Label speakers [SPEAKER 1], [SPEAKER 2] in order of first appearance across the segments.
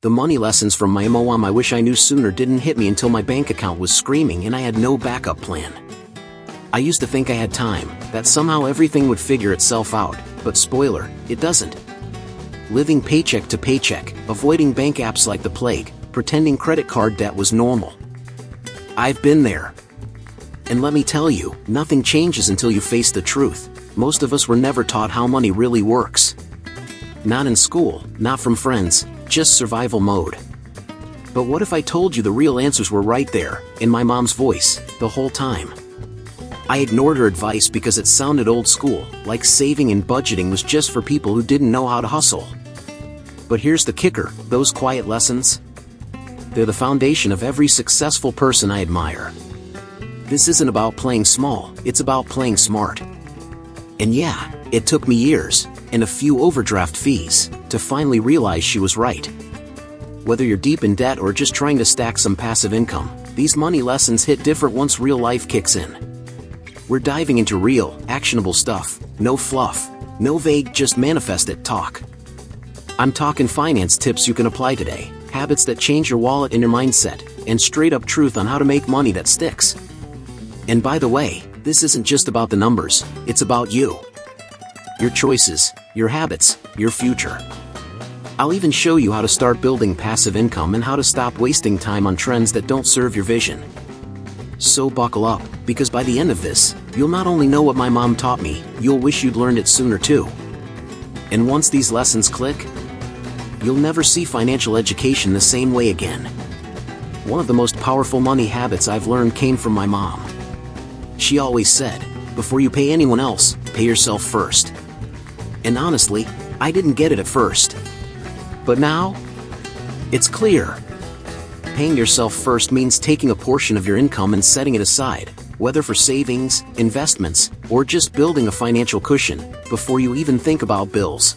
[SPEAKER 1] The money lessons from my mom I wish I knew sooner didn't hit me until my bank account was screaming and I had no backup plan. I used to think I had time, that somehow everything would figure itself out, but spoiler, it doesn't. Living paycheck to paycheck, avoiding bank apps like the plague, pretending credit card debt was normal. I've been there. And let me tell you, nothing changes until you face the truth. Most of us were never taught how money really works. Not in school, not from friends, just survival mode. But what if I told you the real answers were right there, in my mom's voice, the whole time? I ignored her advice because it sounded old school, like saving and budgeting was just for people who didn't know how to hustle. But here's the kicker, those quiet lessons? They're the foundation of every successful person I admire. This isn't about playing small, it's about playing smart. And yeah, it took me years, and a few overdraft fees, to finally realize she was right. Whether you're deep in debt or just trying to stack some passive income, these money lessons hit different once real life kicks in. We're diving into real, actionable stuff, no fluff, no vague just manifest it talk. I'm talking finance tips you can apply today, habits that change your wallet and your mindset, and straight up truth on how to make money that sticks. And by the way, this isn't just about the numbers, it's about you. Your choices, your habits, your future. I'll even show you how to start building passive income and how to stop wasting time on trends that don't serve your vision. So buckle up, because by the end of this, you'll not only know what my mom taught me, you'll wish you'd learned it sooner too. And once these lessons click, you'll never see financial education the same way again. One of the most powerful money habits I've learned came from my mom. She always said, before you pay anyone else, pay yourself first. And honestly, I didn't get it at first. But now, it's clear. Paying yourself first means taking a portion of your income and setting it aside, whether for savings, investments, or just building a financial cushion, before you even think about bills.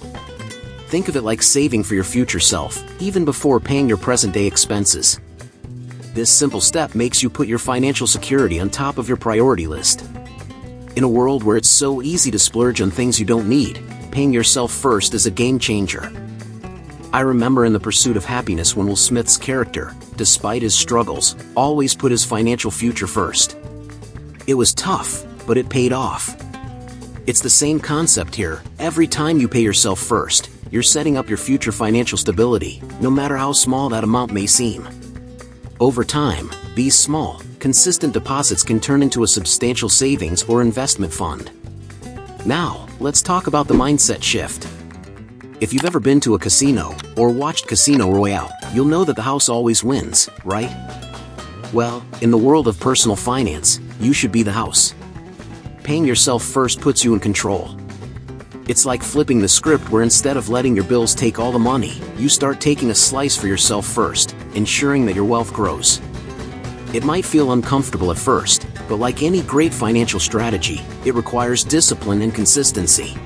[SPEAKER 1] Think of it like saving for your future self, even before paying your present-day expenses. This simple step makes you put your financial security on top of your priority list. In a world where it's so easy to splurge on things you don't need, paying yourself first is a game changer. I remember In the Pursuit of Happiness when Will Smith's character, despite his struggles, always put his financial future first. It was tough, but it paid off. It's the same concept here. Every time you pay yourself first, you're setting up your future financial stability, no matter how small that amount may seem. Over time, these small, consistent deposits can turn into a substantial savings or investment fund. Now, let's talk about the mindset shift. If you've ever been to a casino, or watched Casino Royale, you'll know that the house always wins, right? Well, in the world of personal finance, you should be the house. Paying yourself first puts you in control. It's like flipping the script where instead of letting your bills take all the money, you start taking a slice for yourself first, ensuring that your wealth grows. It might feel uncomfortable at first, but like any great financial strategy, it requires discipline and consistency.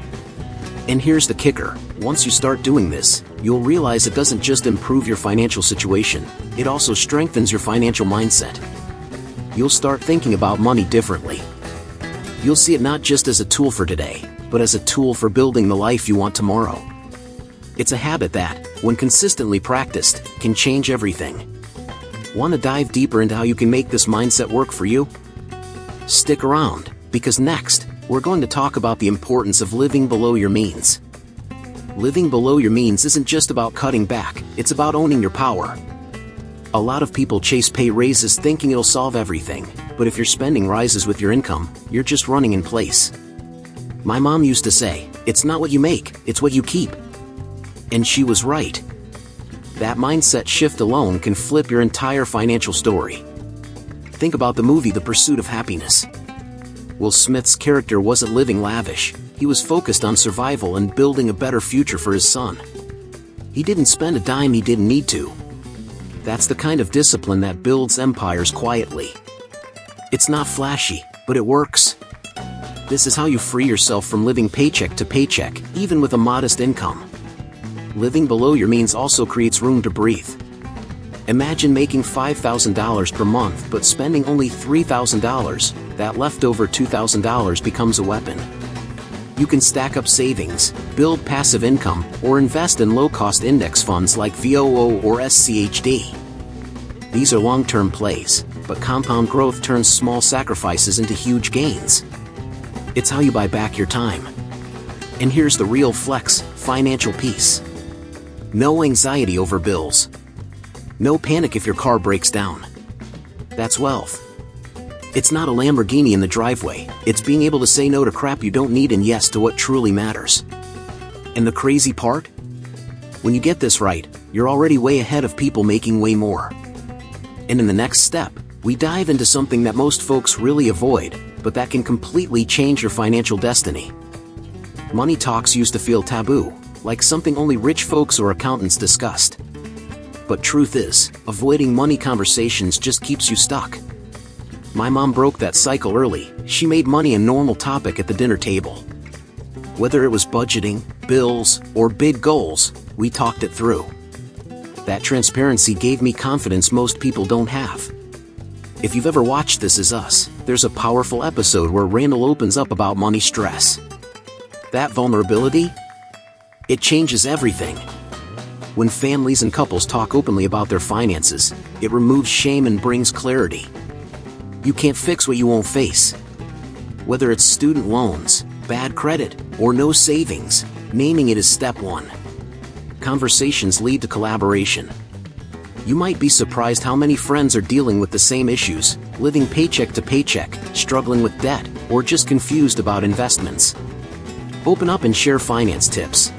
[SPEAKER 1] And here's the kicker, once you start doing this, you'll realize it doesn't just improve your financial situation, it also strengthens your financial mindset. You'll start thinking about money differently. You'll see it not just as a tool for today, but as a tool for building the life you want tomorrow. It's a habit that, when consistently practiced, can change everything. Want to dive deeper into how you can make this mindset work for you? Stick around, because next, we're going to talk about the importance of living below your means. Living below your means isn't just about cutting back, it's about owning your power. A lot of people chase pay raises thinking it'll solve everything, but if your spending rises with your income, you're just running in place. My mom used to say, it's not what you make, it's what you keep. And she was right. That mindset shift alone can flip your entire financial story. Think about the movie The Pursuit of Happiness. Will Smith's character wasn't living lavish, he was focused on survival and building a better future for his son. He didn't spend a dime he didn't need to. That's the kind of discipline that builds empires quietly. It's not flashy, but it works. This is how you free yourself from living paycheck to paycheck, even with a modest income. Living below your means also creates room to breathe. Imagine making $5,000 per month but spending only $3,000, that leftover $2,000 becomes a weapon. You can stack up savings, build passive income, or invest in low-cost index funds like VOO or SCHD. These are long-term plays, but compound growth turns small sacrifices into huge gains. It's how you buy back your time. And here's the real flex: financial peace. No anxiety over bills. No panic if your car breaks down. That's wealth. It's not a Lamborghini in the driveway, it's being able to say no to crap you don't need and yes to what truly matters. And the crazy part? When you get this right, you're already way ahead of people making way more. And in the next step, we dive into something that most folks really avoid, but that can completely change your financial destiny. Money talks used to feel taboo, like something only rich folks or accountants discussed. But truth is, avoiding money conversations just keeps you stuck. My mom broke that cycle early. She made money a normal topic at the dinner table. Whether it was budgeting, bills, or big goals, we talked it through. That transparency gave me confidence most people don't have. If you've ever watched This Is Us, there's a powerful episode where Randall opens up about money stress. That vulnerability? It changes everything. When families and couples talk openly about their finances, it removes shame and brings clarity. You can't fix what you won't face. Whether it's student loans, bad credit, or no savings, naming it is step one. Conversations lead to collaboration. You might be surprised how many friends are dealing with the same issues, living paycheck to paycheck, struggling with debt, or just confused about investments. Open up and share finance tips.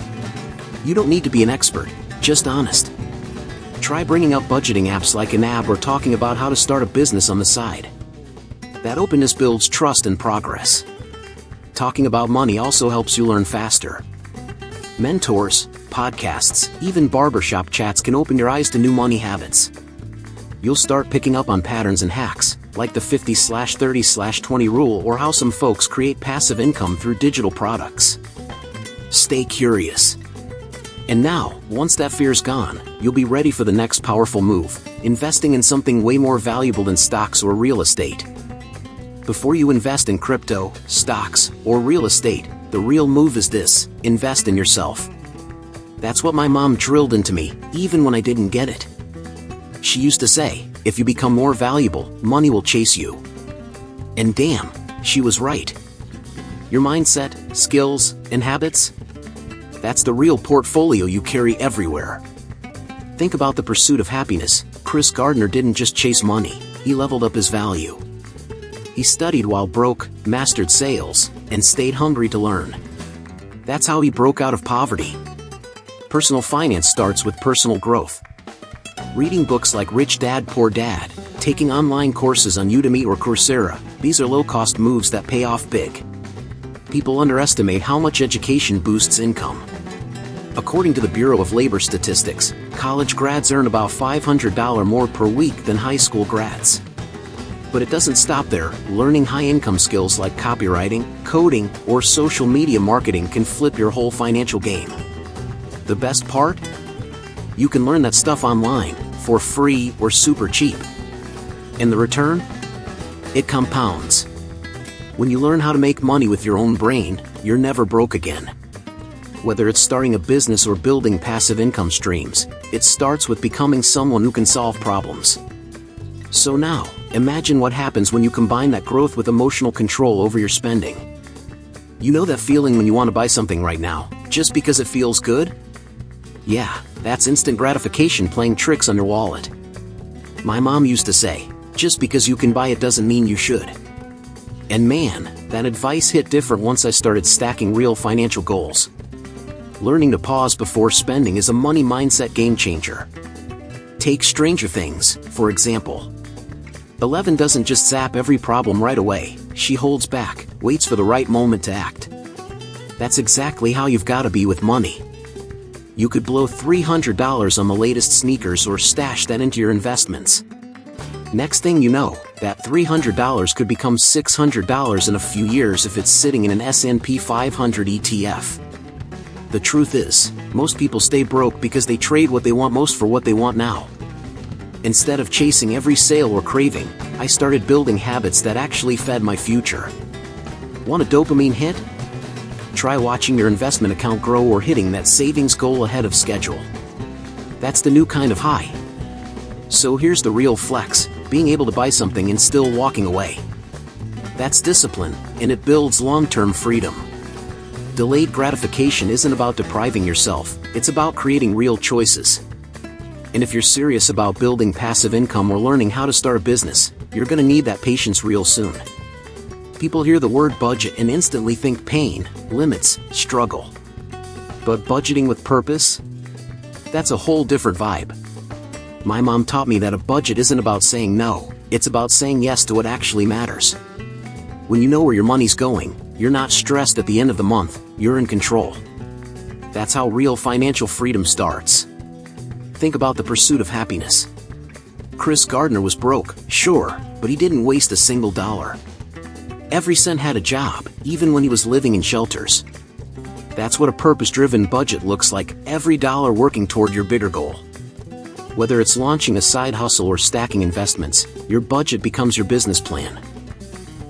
[SPEAKER 1] You don't need to be an expert, just honest. Try bringing up budgeting apps like Anab or talking about how to start a business on the side. That openness builds trust and progress. Talking about money also helps you learn faster. Mentors, podcasts, even barbershop chats can open your eyes to new money habits. You'll start picking up on patterns and hacks, like the 50/30/20 rule or how some folks create passive income through digital products. Stay curious. And now, once that fear's gone, you'll be ready for the next powerful move: investing in something way more valuable than stocks or real estate. Before you invest in crypto, stocks, or real estate, the real move is this: invest in yourself. That's what my mom drilled into me, even when I didn't get it. She used to say, if you become more valuable, money will chase you. And damn, she was right. Your mindset, skills, and habits? That's the real portfolio you carry everywhere. Think about the pursuit of happiness. Chris Gardner didn't just chase money, he leveled up his value. He studied while broke, mastered sales, and stayed hungry to learn. That's how he broke out of poverty. Personal finance starts with personal growth. Reading books like Rich Dad, Poor Dad, taking online courses on Udemy or Coursera, these are low-cost moves that pay off big. People underestimate how much education boosts income. According to the Bureau of Labor Statistics, college grads earn about $500 more per week than high school grads. But it doesn't stop there. Learning high-income skills like copywriting, coding, or social media marketing can flip your whole financial game. The best part? You can learn that stuff online, for free or super cheap. And the return? It compounds. When you learn how to make money with your own brain, you're never broke again. Whether it's starting a business or building passive income streams, it starts with becoming someone who can solve problems. So now, imagine what happens when you combine that growth with emotional control over your spending. You know that feeling when you want to buy something right now, just because it feels good? Yeah, that's instant gratification playing tricks on your wallet. My mom used to say, just because you can buy it doesn't mean you should. And man, that advice hit different once I started stacking real financial goals. Learning to pause before spending is a money mindset game changer. Take Stranger Things, for example. Eleven doesn't just zap every problem right away, she holds back, waits for the right moment to act. That's exactly how you've got to be with money. You could blow $300 on the latest sneakers or stash that into your investments. Next thing you know, that $300 could become $600 in a few years if it's sitting in an S&P 500 ETF. The truth is, most people stay broke because they trade what they want most for what they want now. Instead of chasing every sale or craving, I started building habits that actually fed my future. Want a dopamine hit? Try watching your investment account grow or hitting that savings goal ahead of schedule. That's the new kind of high. So here's the real flex, being able to buy something and still walking away. That's discipline, and it builds long-term freedom. Delayed gratification isn't about depriving yourself, it's about creating real choices. And if you're serious about building passive income or learning how to start a business, you're gonna need that patience real soon. People hear the word budget and instantly think pain, limits, struggle. But budgeting with purpose? That's a whole different vibe. My mom taught me that a budget isn't about saying no, it's about saying yes to what actually matters. When you know where your money's going, you're not stressed at the end of the month, you're in control. That's how real financial freedom starts. Think about the pursuit of happiness. Chris Gardner was broke, sure, but he didn't waste a single dollar. Every cent had a job, even when he was living in shelters. That's what a purpose-driven budget looks like, every dollar working toward your bigger goal. Whether it's launching a side hustle or stacking investments, your budget becomes your business plan.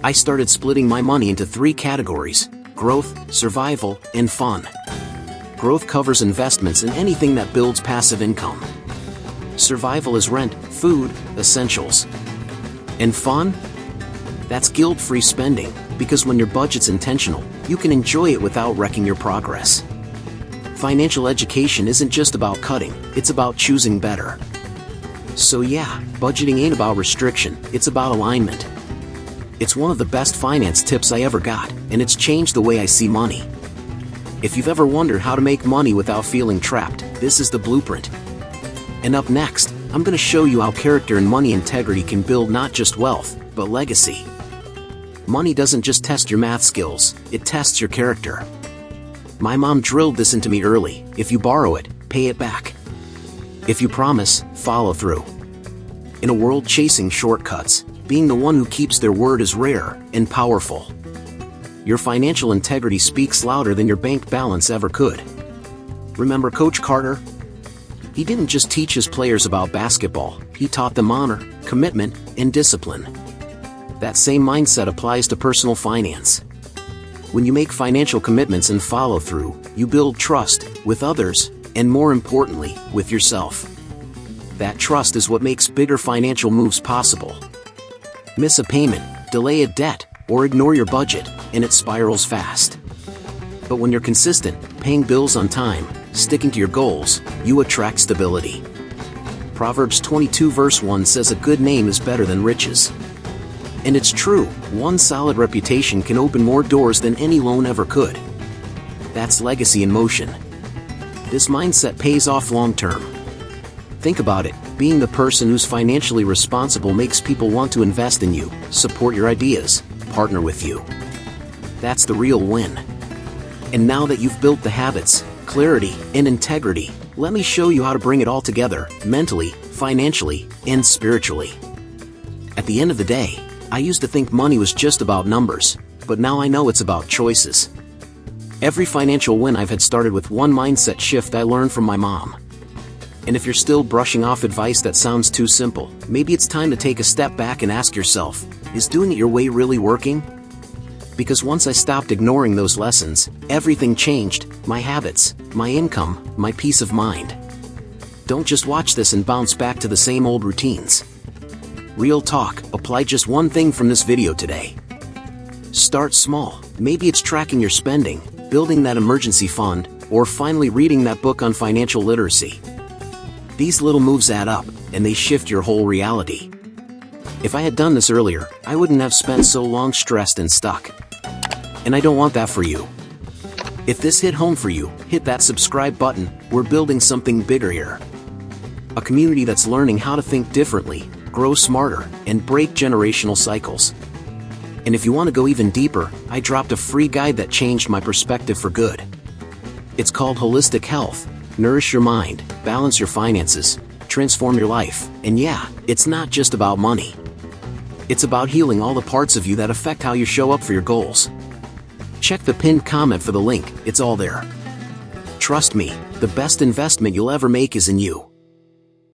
[SPEAKER 1] I started splitting my money into 3 categories: growth, survival, and fun. Growth covers investments in anything that builds passive income. Survival is rent, food, essentials. And fun? That's guilt-free spending, because when your budget's intentional, you can enjoy it without wrecking your progress. Financial education isn't just about cutting, it's about choosing better. So yeah, budgeting ain't about restriction, it's about alignment. It's one of the best finance tips I ever got, and it's changed the way I see money. If you've ever wondered how to make money without feeling trapped, this is the blueprint. And up next, I'm going to show you how character and money integrity can build not just wealth, but legacy. Money doesn't just test your math skills, it tests your character. My mom drilled this into me early: if you borrow it, pay it back. If you promise, follow through. In a world chasing shortcuts, being the one who keeps their word is rare and powerful. Your financial integrity speaks louder than your bank balance ever could. Remember Coach Carter? He didn't just teach his players about basketball, he taught them honor, commitment, and discipline. That same mindset applies to personal finance. When you make financial commitments and follow through, you build trust with others, and more importantly, with yourself. That trust is what makes bigger financial moves possible. Miss a payment, delay a debt, or ignore your budget, and it spirals fast. But when you're consistent, paying bills on time, sticking to your goals, you attract stability. Proverbs 22 verse 1 says a good name is better than riches. And it's true, one solid reputation can open more doors than any loan ever could. That's legacy in motion. This mindset pays off long term. Think about it, being the person who's financially responsible makes people want to invest in you, support your ideas, partner with you. That's the real win. And now that you've built the habits, clarity, and integrity, let me show you how to bring it all together, mentally, financially, and spiritually. At the end of the day, I used to think money was just about numbers, but now I know it's about choices. Every financial win I've had started with one mindset shift I learned from my mom. And if you're still brushing off advice that sounds too simple, maybe it's time to take a step back and ask yourself, is doing it your way really working? Because once I stopped ignoring those lessons, everything changed: my habits, my income, my peace of mind. Don't just watch this and bounce back to the same old routines. Real talk, apply just one thing from this video today. Start small. Maybe it's tracking your spending, building that emergency fund, or finally reading that book on financial literacy. These little moves add up, and they shift your whole reality. If I had done this earlier, I wouldn't have spent so long stressed and stuck. And I don't want that for you. If this hit home for you, hit that subscribe button. We're building something bigger here. A community that's learning how to think differently, grow smarter, and break generational cycles. And if you want to go even deeper, I dropped a free guide that changed my perspective for good. It's called Holistic Health. Nourish your mind, balance your finances, transform your life. And yeah, it's not just about money. It's about healing all the parts of you that affect how you show up for your goals. Check the pinned comment for the link, it's all there. Trust me, the best investment you'll ever make is in you.